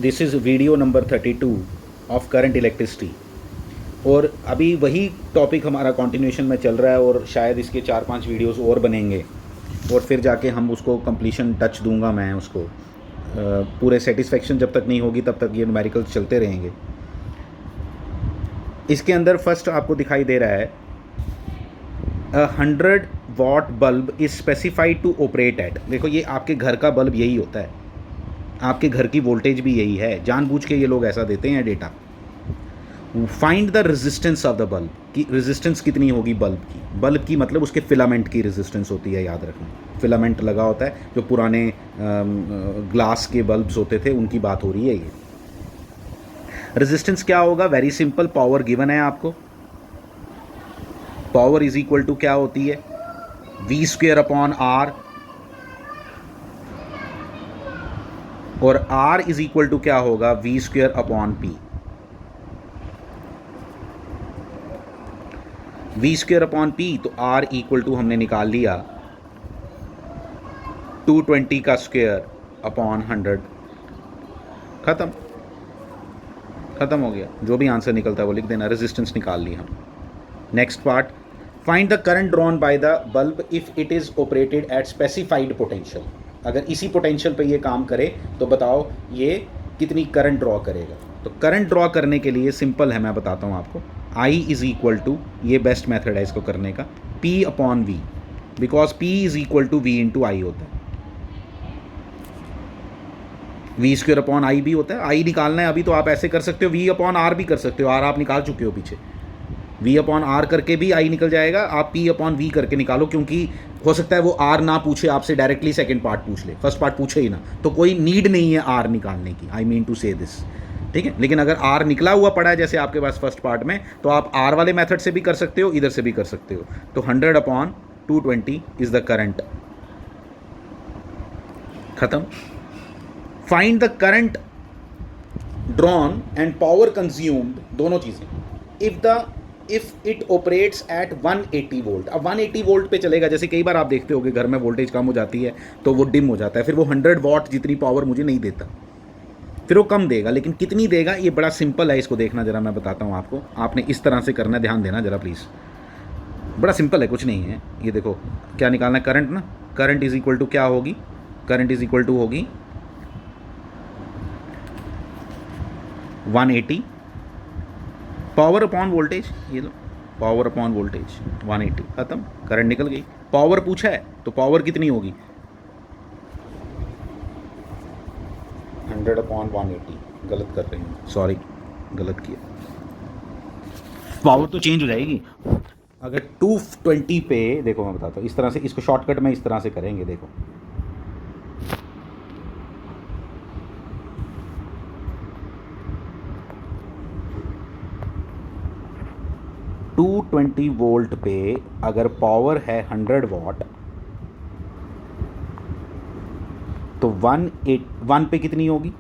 This is video number 32 of current electricity. और अभी वही टॉपिक हमारा कंटिन्यूएशन में चल रहा है और शायद इसके 4-5 वीडियोस और बनेंगे और फिर जाके हम उसको कंप्लीशन टच दूंगा मैं उसको। पूरे सेटिस्फेक्शन जब तक नहीं होगी तब तक ये न्यूमेरिकल्स चलते रहेंगे। इसके अंदर फर्स्ट आपको दिखाई दे रहा है 100 watt bulb is specified to operate at. देखो ये आपके घर का बल्ब यही होता है, आपके घर की वोल्टेज भी यही है, जानबूझ के ये लोग ऐसा देते हैं data. Find the resistance of the bulb, की रेजिस्टेंस कितनी होगी बल्ब की मतलब उसके फिलामेंट की रेजिस्टेंस होती है, याद रखना। फिलामेंट लगा होता है, जो पुराने ग्लास के बल्ब्स होते थे उनकी बात हो रही है ये। रेजिस्टेंस क्या होगा? वेरी सिंपल, पावर गिवन है आपको। पावर इज इक्वल टू क्या होती है? वी स्क्वेयर अपॉन आर, और आर इज इक्वल टू क्या होगा? V square upon P. V square upon P, तो आर इक्वल टू हमने निकाल लिया 220 का स्क्वेयर अपॉन 100। खत्म हो गया। जो भी आंसर निकलता है वो लिख देना, रेजिस्टेंस निकाल ली हम। Next part, find the current drawn by the bulb if it is operated at specified potential. अगर इसी पोटेंशियल पे ये काम करे तो बताओ ये कितनी करंट ड्रॉ करेगा। तो करंट ड्रॉ करने के लिए सिंपल है, मैं बताता हूँ आपको। I इज इक्वल टू, ये बेस्ट मेथड है इसको करने का, P upon V, because P is equal to V into I होता है। V स्क्वेयर अपॉन आई भी होता है। आई निकालना है अभी तो आप ऐसे कर सकते हो, V अपॉन आर भी कर सकते हो। आर आप निकाल चुके हो पीछे, V अपॉन आर करके भी आई निकल जाएगा। आप P अपॉन V करके निकालो, क्योंकि हो सकता है वो आर ना पूछे आपसे, डायरेक्टली सेकंड पार्ट पूछ ले, फर्स्ट पार्ट पूछे ही ना, तो कोई नीड नहीं है आर निकालने की। आई मीन टू से दिस, ठीक है। लेकिन अगर आर निकला हुआ पड़ा है जैसे आपके पास फर्स्ट पार्ट में, तो आप आर वाले मेथड से भी कर सकते हो, इधर से भी कर सकते हो। तो 100 अपॉन 220 इज द करंट। खत्म। Find the current drawn and power consumed, दोनों चीजें। If it operates at 180 volt. अब 180 वोल्ट पे चलेगा। जैसे कई बार आप देखते होगे घर में वोल्टेज कम हो जाती है तो वो डिम हो जाता है, फिर वो 100 वॉट जितनी पावर मुझे नहीं देता, फिर वो कम देगा। लेकिन कितनी देगा ये बड़ा सिंपल है, इसको देखना जरा, मैं बताता हूँ आपको। आपने इस तरह से करना, ध्यान देना जरा प्लीज़। बड़ा सिंपल है, कुछ नहीं है। ये देखो क्या निकालना है, करंट ना। करंट इज इक्वल टू क्या होगी? करंट इज इक्वल टू होगी 180 पावर अपॉन वोल्टेज। ये लो, पावर अपॉन वोल्टेज 180, खत्म, करंट निकल गई। पावर पूछा है तो पावर कितनी होगी? 100 अपॉन 180। गलत कर रही हूँ, सॉरी, गलत किया। पावर तो चेंज हो जाएगी। अगर 220 पे, देखो मैं बताता हूँ इस तरह से, इसको शॉर्टकट में इस तरह से करेंगे। देखो 220 वोल्ट पे अगर पावर है 100 वॉट, तो 1 पे कितनी होगी?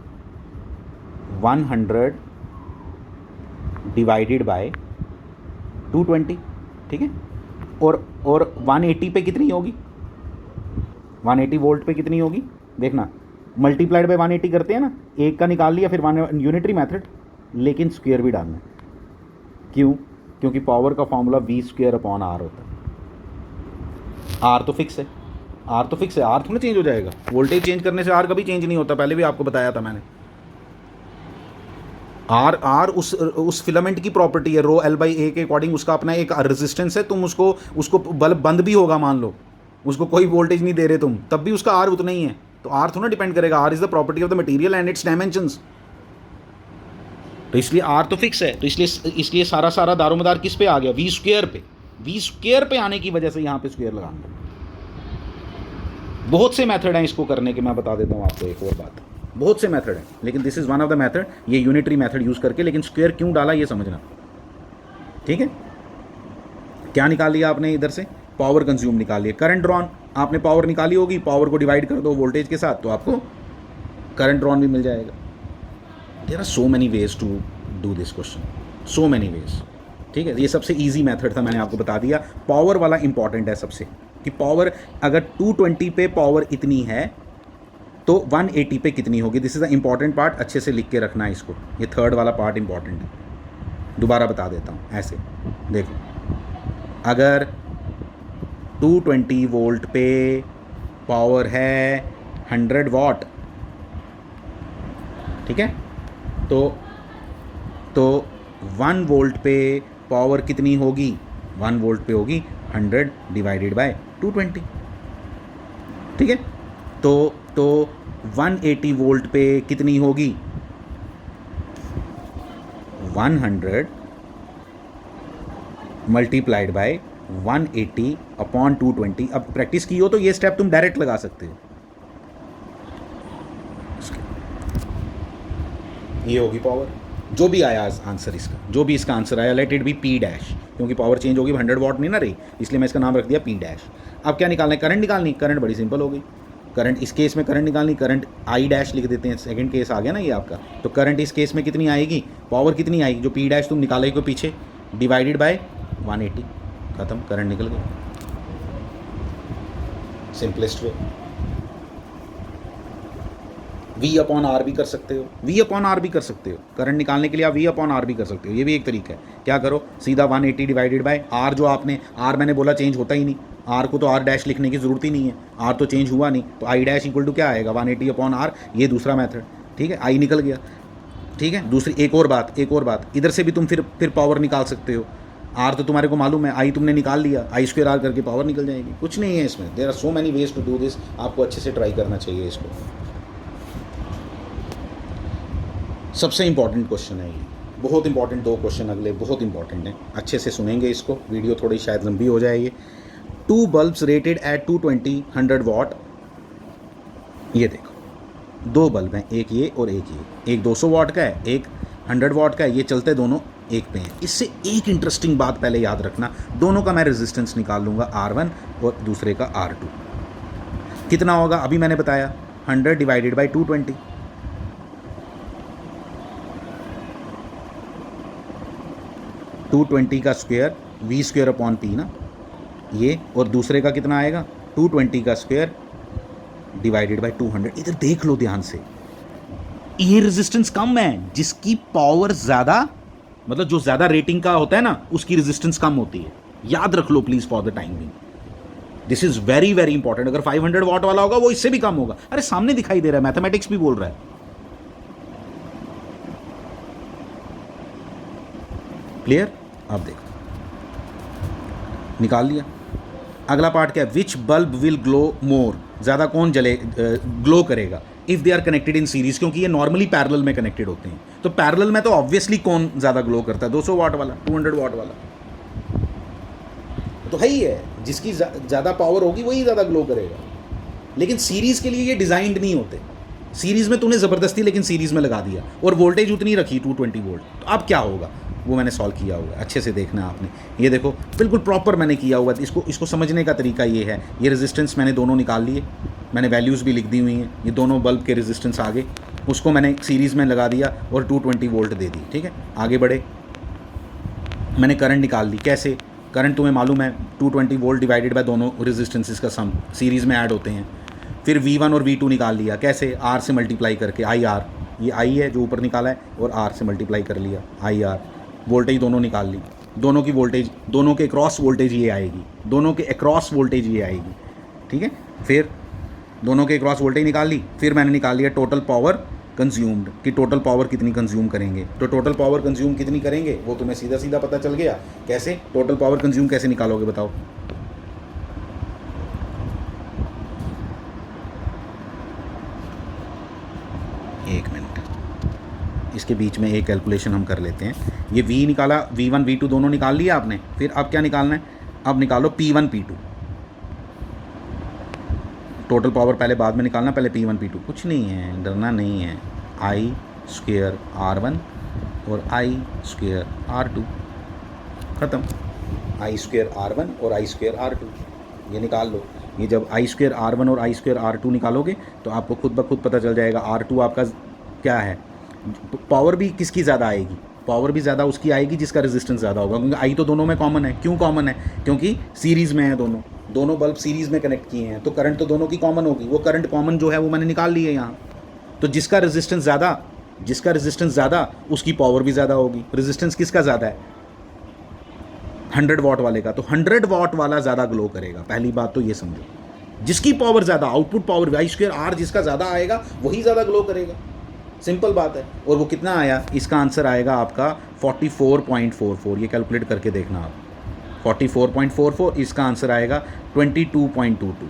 100 डिवाइडेड बाय 220, ठीक है। और 180 पे कितनी होगी? 180 वोल्ट पे कितनी होगी? देखना, मल्टीप्लाइड बाय 180 करते हैं ना, एक का निकाल लिया, फिर यूनिटरी मेथड, लेकिन स्क्वायर भी डालना है। क्यों? क्योंकि पावर का formula V square upon R होता है। आर तो फिक्स है, आर तो फिक्स है, आर थोड़ा चेंज हो जाएगा। वोल्टेज चेंज करने से आर कभी चेंज नहीं होता, पहले भी आपको बताया था मैंने। आर उस फिलामेंट की प्रॉपर्टी है, रो एल बाई ए के अकॉर्डिंग उसका अपना एक रेजिस्टेंस है। तुम उसको बल्ब बंद भी होगा, मान लो उसको कोई वोल्टेज नहीं दे रहे तुम, तब भी उसका आर उतना ही है। तो आर थोड़ा डिपेंड करेगा। R is the property of the material and its dimensions. तो इसलिए आर तो फिक्स है, तो इसलिए सारा दारोमदार किस पे आ गया? वी स्क्वायर पे। वी स्क्वायर पे आने की वजह से यहाँ पे स्क्वायर लगाना। बहुत से मेथड हैं इसको करने के, मैं बता देता हूँ आपको एक और बात। बहुत से मेथड हैं, लेकिन this is one of the method, ये यूनिटरी मेथड यूज करके। लेकिन स्क्वायर क्यों डाला ये समझना, ठीक है। क्या निकाल लिया आपने इधर से? पावर कंज्यूम निकाल लिया। करंट ड्रॉन आपने पावर निकाली होगी, पावर को डिवाइड कर दो वोल्टेज के साथ, तो आपको करंट ड्रॉन भी मिल जाएगा। There are so many ways to do this question, so many ways, ठीक है। ये सबसे इजी मेथड था, मैंने आपको बता दिया। पावर वाला इंपॉर्टेंट है सबसे, कि पावर अगर 220 पे पावर इतनी है तो 180 पे कितनी होगी? This is the important part, अच्छे से लिख के रखना है इसको, ये थर्ड वाला पार्ट इम्पॉर्टेंट है। दोबारा बता देता हूँ ऐसे, देखो अगर 220 वोल्ट पे पावर है 100 वाट, ठीक है, तो 1 वोल्ट पे पावर कितनी होगी? 1 वोल्ट पे होगी 100 डिवाइडेड बाय 220, ठीक है। तो 180 वोल्ट पे कितनी होगी? 100 मल्टीप्लाइड बाय 180 अपॉन 220। अब प्रैक्टिस की हो तो ये स्टेप तुम डायरेक्ट लगा सकते हो, ये होगी पावर, जो भी आया आंसर इसका, जो भी इसका आंसर आया, let it be P dash, क्योंकि पावर चेंज होगी 100 वाट नहीं ना रही, इसलिए मैं इसका नाम रख दिया पी डैश। अब क्या निकालना है? करंट निकालनी। करंट बड़ी सिंपल हो गई, करंट इस केस में करंट निकालनी, करंट आई डैश लिख देते हैं, सेकंड केस आ गया ना ये आपका। तो करंट इस केस में कितनी आएगी? पावर कितनी आएगी? जो पी डैश तुम निकाले को पीछे, डिवाइडेड बाय 180, खत्म, करंट निकल गया। Simplest way. V upon R भी कर सकते हो, वी अपॉन आर भी कर सकते हो, करंट निकालने के लिए आप वी अपॉन आर भी कर सकते हो, ये भी एक तरीका है। क्या करो, सीधा 180 डिवाइडेड बाय आर, जो आपने आर मैंने बोला चेंज होता ही नहीं, आर को तो आर डैश लिखने की ज़रूरत ही नहीं है, आर तो चेंज हुआ नहीं, तो आई डैश इक्वल टू क्या आएगा? 180 अपॉन आर, ये दूसरा मेथड, ठीक है, आई निकल गया, ठीक है। दूसरी एक और बात, इधर से भी तुम फिर पावर निकाल सकते हो। आर तो तुम्हारे को मालूम है, आई तुमने निकाल लिया, आई स्क्वायर आर करके पावर निकल जाएगी। कुछ नहीं है इसमें, there are so many ways to do this, आपको अच्छे से ट्राई करना चाहिए इसको। सबसे इंपॉर्टेंट क्वेश्चन है ये, बहुत इंपॉर्टेंट, 2 क्वेश्चन अगले बहुत इंपॉर्टेंट हैं, अच्छे से सुनेंगे इसको, वीडियो थोड़ी शायद लंबी हो जाए ये। 2 बल्ब्स रेटेड एट 220 100 वाट, ये देखो 2 बल्ब हैं, एक ये और एक ये, एक 200 वाट का है, एक 100 वाट का है, ये चलते दोनों एक पे हैं। इससे एक इंटरेस्टिंग बात पहले याद रखना, दोनों का मैं रेजिस्टेंस निकाल लूँगा R1 और दूसरे का R2, कितना होगा? अभी मैंने बताया 100 डिवाइडेड बाई 220, 220 का square V square upon P ना ये, और दूसरे का कितना आएगा? 220 का स्क्वायर डिवाइडेड बाय 200। इधर देख लो ध्यान से, ये रेजिस्टेंस कम है, जिसकी पावर ज़्यादा, मतलब जो ज़्यादा रेटिंग का होता है ना, उसकी रेजिस्टेंस कम होती है, याद रख लो please for the time being, this is very very important. अगर 500 वाट वाला होगा वो इससे भी कम होगा। अरे सामने दिखाई दे रहा है, मैथमेटिक्स भी बोल रहा है, क्लियर? अब देखो, निकाल लिया। अगला पार्ट क्या है? Which bulb will glow more, ज़्यादा कौन जले ग्लो करेगा if they are connected in series, क्योंकि ये नॉर्मली पैरेलल में कनेक्टेड होते हैं, तो पैरेलल में तो ऑब्वियसली कौन ज़्यादा ग्लो करता है? 200 वाट वाला, 200 वाट वाला तो है ही है, जिसकी ज़्यादा पावर होगी वही ज़्यादा ग्लो करेगा। लेकिन सीरीज़ के लिए ये डिज़ाइंड नहीं होते, सीरीज़ में तूने ज़बरदस्ती लेकिन सीरीज़ में लगा दिया और वोल्टेज उतनी रखी 220 वोल्ट, तो अब क्या होगा वो मैंने सॉल्व किया हुआ है, अच्छे से देखना आपने। ये देखो बिल्कुल प्रॉपर मैंने किया हुआ है, इसको समझने का तरीका ये है। ये रेजिस्टेंस मैंने दोनों निकाल लिए, मैंने वैल्यूज़ भी लिख दी हुई हैं, ये दोनों बल्ब के रेजिस्टेंस आ गए, उसको मैंने सीरीज़ में लगा दिया और 220 वोल्ट दे दी, ठीक है। आगे बढ़े, मैंने करंट निकाल ली। कैसे? करंट तुम्हें मालूम है 220 वोल्ट डिवाइडेड बाय दोनों रेजिस्टेंसेस का सम, सीरीज़ में ऐड होते हैं। फिर V1 और V2 निकाल लिया, कैसे? R से मल्टीप्लाई करके, IR, ये I है जो ऊपर निकाला है, और R से मल्टीप्लाई कर लिया, IR। वोल्टेज दोनों निकाल ली, दोनों की वोल्टेज, दोनों के क्रॉस वोल्टेज ये आएगी, दोनों के अक्रॉस वोल्टेज ये आएगी, ठीक है। फिर दोनों के क्रॉस वोल्टेज निकाल ली, फिर मैंने निकाल लिया टोटल पावर कंज्यूम्ड, कि टोटल पावर कितनी कंज्यूम करेंगे। तो टोटल पावर कंज्यूम कितनी करेंगे वो तुम्हें सीधा सीधा पता चल गया। कैसे? टोटल पावर कंज्यूम कैसे निकालोगे बताओ? एक मिनट, इसके बीच में एक कैलकुलेशन हम कर लेते हैं। ये V निकाला, V1 V2 दोनों निकाल लिया आपने। फिर अब क्या निकालना है? अब निकालो P1 P2, टोटल पावर पहले बाद में निकालना, पहले P1 P2। कुछ नहीं है, डरना नहीं है, I स्क्वायर R1 और I स्क्वायर R2, ख़त्म। I स्क्वायर R1 और I स्क्वायर R2, ये निकाल लो। ये जब I स्क्वायर R1 और I स्क्वायर R2 निकालोगे तो आपको खुद ब खुद पता चल जाएगा R2 आपका क्या है। पावर भी किसकी ज़्यादा आएगी? पावर भी ज़्यादा उसकी आएगी जिसका रेजिस्टेंस ज़्यादा होगा, क्योंकि I तो दोनों में कॉमन है। क्यों कॉमन है? क्योंकि सीरीज़ में है दोनों, दोनों बल्ब सीरीज़ में कनेक्ट किए हैं तो करंट तो दोनों की कॉमन होगी, वो करंट कॉमन जो है वो मैंने निकाल ली है यहाँ। तो जिसका रेजिस्टेंस ज़्यादा उसकी पावर भी ज़्यादा होगी। रेजिस्टेंस किसका ज़्यादा है? 100 वाट वाले का, तो 100 वाट वाला ज़्यादा ग्लो करेगा। पहली बात तो ये समझो, जिसकी पावर ज़्यादा, आउटपुट पावर I²R जिसका ज़्यादा आएगा वही ज़्यादा ग्लो करेगा, सिंपल बात है। और वो कितना आया? इसका आंसर आएगा आपका 44.44। ये कैलकुलेट करके देखना आप, 44.44। इसका आंसर आएगा 22.22।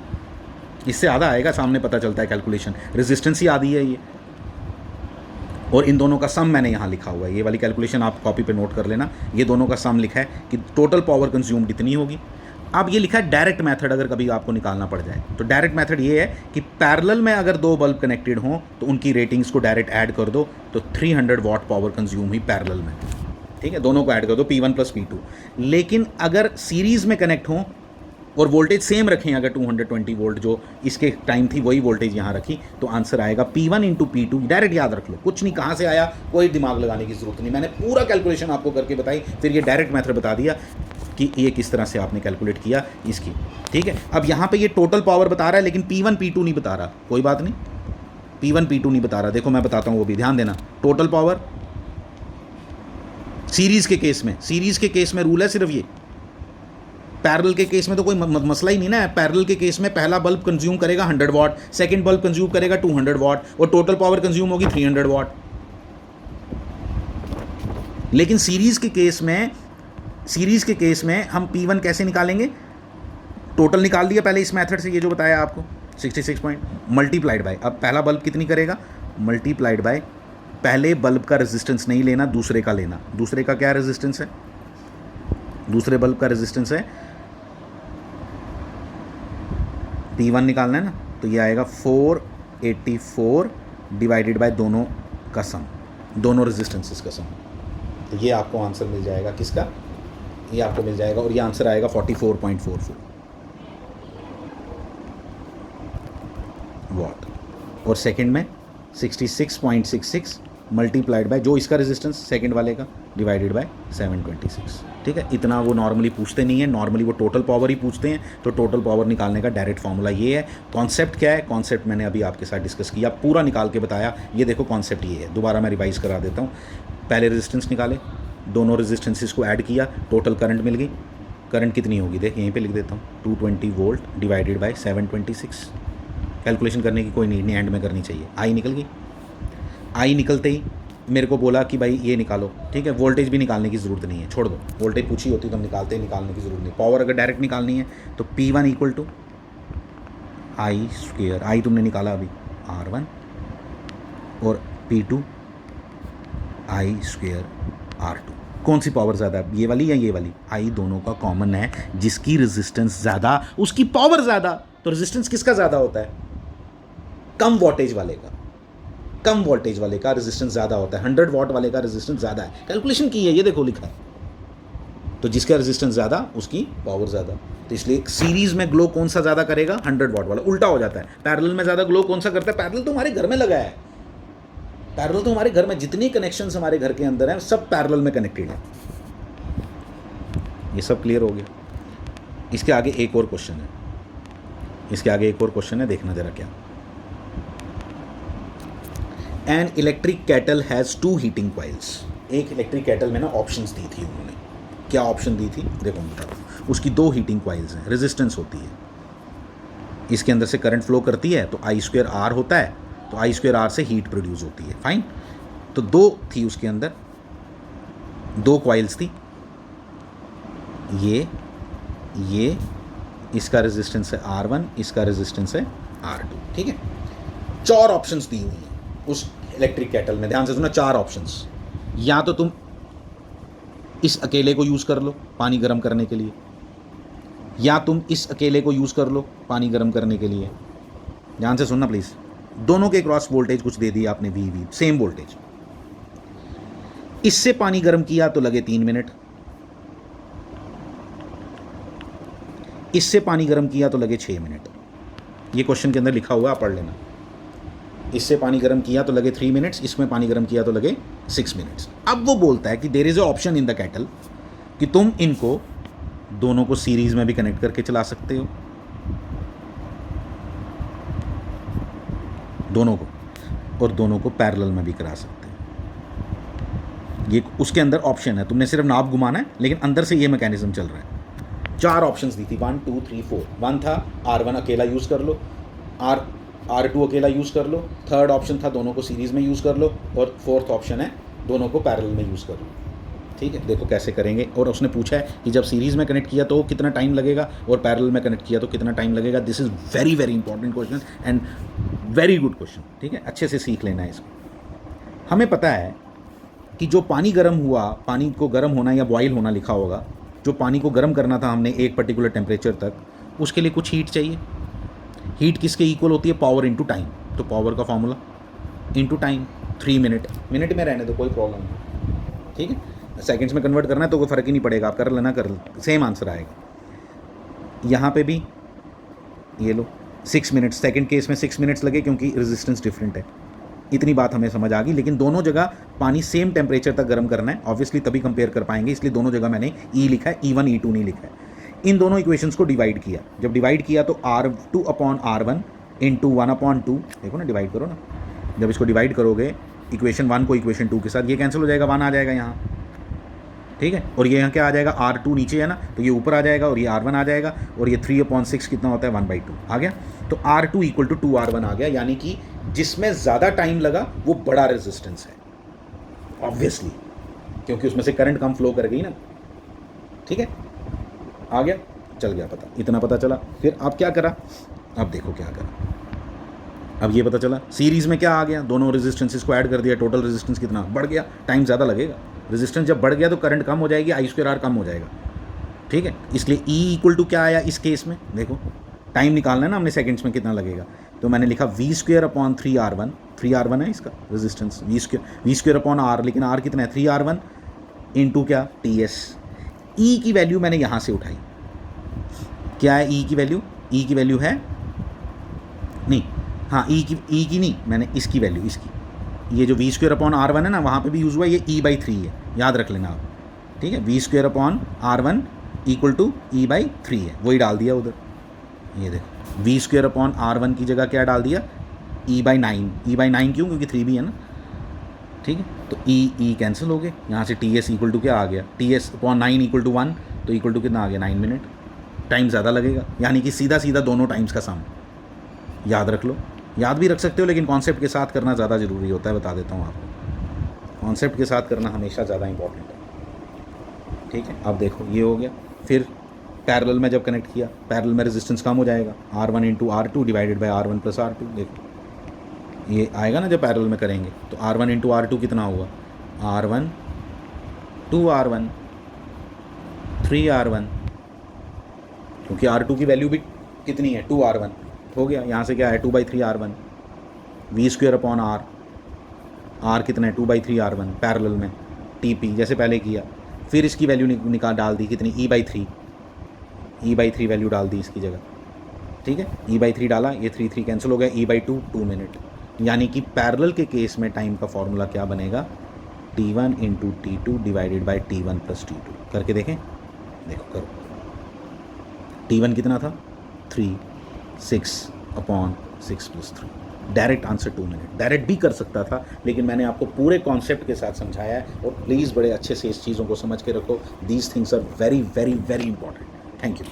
इससे आधा आएगा, सामने पता चलता है कैलकुलेशन, रेजिस्टेंस ही आधी है ये। और इन दोनों का सम मैंने यहाँ लिखा हुआ है, ये वाली कैलकुलेशन आप कॉपी पे नोट कर लेना। ये दोनों का सम लिखा है कि टोटल पावर कंज्यूम्ड इतनी होगी। अब ये लिखा है डायरेक्ट मेथड, अगर कभी आपको निकालना पड़ जाए तो डायरेक्ट मेथड ये है कि पैरेलल में अगर दो बल्ब कनेक्टेड हों तो उनकी रेटिंग्स को डायरेक्ट ऐड कर दो, तो 300 वाट पावर कंज्यूम हुई पैरेलल में, ठीक है। दोनों को ऐड कर दो, P1 + P2। लेकिन अगर सीरीज़ में कनेक्ट हों और वोल्टेज सेम रखें, अगर 220 वोल्ट जो इसके टाइम थी वही वोल्टेज यहाँ रखी, तो आंसर आएगा P1 × P2। डायरेक्ट याद रख लो, कुछ नहीं, कहाँ से आया कोई दिमाग लगाने की ज़रूरत नहीं। मैंने पूरा कैलकुलेशन आपको करके बताई, फिर ये डायरेक्ट मेथड बता दिया कि ये किस तरह से आपने कैलकुलेट किया इसकी, ठीक है। अब यहाँ पे ये टोटल पावर बता रहा है लेकिन P1 P2 नहीं बता रहा, कोई बात नहीं, P1 P2 नहीं बता रहा। देखो मैं बताता हूँ, वो भी ध्यान देना। टोटल पावर सीरीज़ के केस में रूल है सिर्फ ये, पैरेलल के केस में तो कोई मसला ही नहीं ना। पैरेलल के केस में पहला बल्ब कंज्यूम करेगा 100 वाट, सेकंड बल्ब कंज्यूम करेगा 200 वाट, और टोटल पावर कंज्यूम होगी 300 वाट। लेकिन सीरीज़ के केस में हम P1 कैसे निकालेंगे? टोटल निकाल दिया पहले इस मेथड से, ये जो बताया आपको 66 पॉइंट मल्टीप्लाइड बाय, अब पहला बल्ब कितनी करेगा, मल्टीप्लाइड बाय पहले बल्ब का रेजिस्टेंस नहीं लेना, दूसरे का लेना। दूसरे का क्या रेजिस्टेंस है? दूसरे बल्ब का रेजिस्टेंस है P1 निकालना है ना, तो ये आएगा 484 डिवाइडेड बाय दोनों का सम, दोनों रेजिस्टेंसेस का सम। तो ये आपको आंसर मिल जाएगा किसका? ये आपको मिल जाएगा, और ये आंसर आएगा 44.44 वाट। और सेकंड में 66.66 मल्टीप्लाइड बाय जो इसका रेजिस्टेंस सेकंड वाले का डिवाइडेड बाय 726, ठीक है। इतना वो नॉर्मली पूछते नहीं है, नॉर्मली वो टोटल पावर ही पूछते हैं। तो टोटल पावर निकालने का डायरेक्ट फार्मूला ये है। कॉन्सेप्ट क्या है? कॉन्सेप्ट मैंने अभी आपके साथ डिस्कस किया, पूरा निकाल के बताया। ये देखो कॉन्सेप्ट ये है, दोबारा मैं रिवाइज करा देता हूँ। पहले रेजिस्टेंस निकाले, दोनों रेजिस्टेंसेस को ऐड किया, टोटल करंट मिल गई। करंट कितनी होगी देख यहीं पे लिख देता हूँ, 220 वोल्ट डिवाइडेड बाय 726। कैलकुलेशन करने की कोई नीड नहीं, एंड में करनी चाहिए। आई निकल गई। आई निकलते ही मेरे को बोला कि भाई ये निकालो, ठीक है। वोल्टेज भी निकालने की ज़रूरत नहीं है, छोड़ दो, वोल्टेज पूछी होती तो हम निकालने की ज़रूरत नहीं। पावर अगर डायरेक्ट निकालनी है तो P1 = I², आई तुमने निकाला अभी R1, और P2 I² R2। कौन सी पावर ज़्यादा है, ये वाली या ये वाली? आई दोनों का कॉमन है, जिसकी रेजिस्टेंस ज़्यादा उसकी पावर ज़्यादा। तो रेजिस्टेंस किसका ज़्यादा होता है? कम वोल्टेज वाले का रेजिस्टेंस ज़्यादा होता है। 100 वाट वाले का रेजिस्टेंस ज़्यादा है, कैलकुलेशन की है, ये देखो लिखा है। तो जिसका रेजिस्टेंस ज़्यादा उसकी पावर ज़्यादा। तो इसलिए सीरीज़ में ग्लो कौन सा ज़्यादा करेगा? 100 वाट वाला। उल्टा हो जाता है, पैरेलल में ज़्यादा ग्लो कौन सा करता है? पैरेलल तो हमारे घर में लगा है, पैरेलल तो हमारे घर में जितनी कनेक्शंस हमारे घर के अंदर हैं सब पैरेलल में कनेक्टेड है। ये सब क्लियर हो गया। इसके आगे एक और क्वेश्चन है, देखना जरा क्या। An electric cattle has 2 heating coils. एक इलेक्ट्रिक कैटल में ना ऑप्शंस दी थी उन्होंने, क्या ऑप्शन दी थी देखो मैं बताता हूँ। उसकी 2 हीटिंग कॉइल्स हैं, रेजिस्टेंस होती है, इसके अंदर से करंट फ्लो करती है, तो I²R होता है, तो I²R से हीट प्रोड्यूस होती है, फाइन। तो 2 थी उसके अंदर, 2 कॉइल्स थी, ये इसका रेजिस्टेंस है R1, इसका रेजिस्टेंस है R2, ठीक है। 4 ऑप्शंस दी हुई हैं उस इलेक्ट्रिक कैटल में, ध्यान से सुना, 4 ऑप्शंस। या तो तुम इस अकेले को यूज़ कर लो पानी गर्म करने के लिए, या तुम इस अकेले को यूज़ कर लो पानी गर्म करने के लिए। ध्यान से सुनना प्लीज़, दोनों के क्रॉस वोल्टेज कुछ दे दिया आपने, वी सेम वोल्टेज। इससे पानी गर्म किया तो लगे 3 मिनट, इससे पानी गर्म किया तो लगे 6 मिनट। ये क्वेश्चन के अंदर लिखा हुआ, आप पढ़ लेना। इससे पानी गर्म किया तो लगे 3 मिनट्स, इसमें पानी गर्म किया तो लगे 6 मिनट्स। अब वो बोलता है कि there is a option in the cattle कि तुम इनको दोनों को सीरीज़ में भी कनेक्ट करके चला सकते हो, दोनों को, और दोनों को पैरेलल में भी करा सकते हैं। ये उसके अंदर ऑप्शन है, तुमने सिर्फ नाब घुमाना है, लेकिन अंदर से ये मैकेनिज्म चल रहा है। 4 ऑप्शंस दी थी, 1 2 3 4। 1 था R1 अकेला यूज़ कर लो, R2 अकेला यूज़ कर लो, थर्ड ऑप्शन था दोनों को सीरीज़ में यूज़ कर लो, और फोर्थ ऑप्शन है दोनों को पैरेलल में यूज़ कर लो। ठीक है, देखो कैसे करेंगे। और उसने पूछा है कि जब सीरीज़ में कनेक्ट किया तो कितना टाइम लगेगा, और पैरेलल में कनेक्ट किया तो कितना टाइम लगेगा। This is very very important question and very good question. ठीक है, अच्छे से सीख लेना है इसको। हमें पता है कि जो पानी गर्म हुआ, पानी को गर्म होना या बॉयल होना लिखा होगा, जो पानी को गर्म करना था हमने एक पर्टिकुलर टेम्परेचर तक, उसके लिए कुछ हीट चाहिए। हीट किसके इक्वल होती है? Power into time. तो पावर का formula into time, 3 minute. Minute में रहने दो, कोई प्रॉब्लम नहीं। ठीक है, सेकंड्स में कन्वर्ट करना है तो कोई फ़र्क ही नहीं पड़ेगा, आप कर लेना, सेम आंसर आएगा। यहाँ पे भी ये लो 6 मिनट्स, सेकंड केस में 6 मिनट्स लगे क्योंकि रेजिस्टेंस डिफरेंट है। इतनी बात हमें समझ आ गई, लेकिन दोनों जगह पानी सेम टेम्परेचर तक गर्म करना है, ऑब्वियसली तभी कंपेयर कर पाएंगे, इसलिए दोनों जगह मैंने ई लिखा है, E1 E2 नहीं लिखा है। इन दोनों इक्वेशंस को डिवाइड किया, जब डिवाइड किया तो R2 अपॉन R1 इंटू 1/2, देखो ना, डिवाइड करो ना, जब इसको डिवाइड करोगे इक्वेशन 1 को इक्वेशन 2 के साथ, ये कैंसिल हो जाएगा, 1 आ जाएगा यहाँ। ठीक है, और ये यहाँ क्या आ जाएगा, R2 नीचे है ना, तो ये ऊपर आ जाएगा, और ये R1 आ जाएगा, और ये 3/6 कितना होता है, 1/2 आ गया। तो R2 इक्वल टू 2R1 आ गया, यानी कि जिसमें ज़्यादा टाइम लगा वो बड़ा रेजिस्टेंस है, ऑब्वियसली, क्योंकि उसमें से करंट कम फ्लो कर गई ना। ठीक है, आ गया, चल गया पता, इतना पता चला। फिर अब क्या करा, अब देखो क्या करा। अब ये पता चला सीरीज़ में क्या आ गया, दोनों रेजिस्टेंसेस को ऐड कर दिया, टोटल रेजिस्टेंस कितना बढ़ गया, टाइम ज़्यादा लगेगा। रेजिस्टेंस जब बढ़ गया तो करंट कम हो जाएगी, I2R कम हो जाएगा। ठीक है, इसलिए E इक्वल टू क्या आया इस केस में, देखो टाइम निकालना है ना हमने सेकंड्स में कितना लगेगा, तो मैंने लिखा V² अपॉन 3R1, 3R1 है इसका रेजिस्टेंस, V² अपॉन R, लेकिन R कितना है, 3R1 इंटू क्या, TS। E की वैल्यू मैंने यहाँ से उठाई, क्या है E की वैल्यू, E की वैल्यू है नहीं, हाँ E की नहीं, मैंने इसकी वैल्यू, इसकी, ये जो V² अपॉन R1 है ना, वहाँ पे भी यूज़ हुआ, ये E/3 है, याद रख लेना आप। ठीक है, V² upon R1 equal to E/3 है, वही डाल दिया उधर। ये देखो V² अपॉन R1 की जगह क्या डाल दिया, E/9। E/9 क्यों, क्योंकि 3 भी है ना। ठीक है, तो E कैंसिल हो गए, यहाँ से TS इक्वल टू क्या आ गया, TS अपॉन 9 इक्वल टू 1, तो इक्वल टू कितना आ गया, 9 मिनट। टाइम ज़्यादा लगेगा, यानी कि सीधा सीधा दोनों टाइम्स का सम। याद रख लो, याद भी रख सकते हो, लेकिन कॉन्सेप्ट के साथ करना ज़्यादा ज़रूरी होता है, बता देता हूँ आपको, कॉन्सेप्ट के साथ करना हमेशा ज़्यादा इंपॉर्टेंट है। ठीक है, अब देखो ये हो गया। फिर पैरेलल में जब कनेक्ट किया, पैरेलल में रेजिस्टेंस कम हो जाएगा, R1 into R2 divided by R1 plus R2। देखो ये आएगा ना जब पैरेलल में करेंगे, तो R1 इंटू R2 कितना हुआ, R1 2R1 3R1, क्योंकि R2 की वैल्यू भी कितनी है, 2R1 हो गया। यहाँ से क्या है, 2/3R1, V² अपॉन R कितना है, 2/3R1 पैरेलल में, TP जैसे पहले किया। फिर इसकी वैल्यू निकाल डाल दी कितनी, E/3 वैल्यू डाल दी इसकी जगह। ठीक है, E/3 डाला, ये 3 कैंसिल हो गया, E/2 2 मिनट। यानी कि पैरेलल के केस में टाइम का फॉर्मूला क्या बनेगा, T1 into T2 divided by T1 plus T2। करके देखें, देखो करो, T1 कितना था, 3, 6/6 plus 3। Direct answer 2 minute. Direct भी कर सकता था, लेकिन मैंने आपको पूरे कॉन्सेप्ट के साथ समझाया है, और प्लीज़ बड़े अच्छे से इस चीज़ों को समझ के रखो। These things are very very very important. Thank you.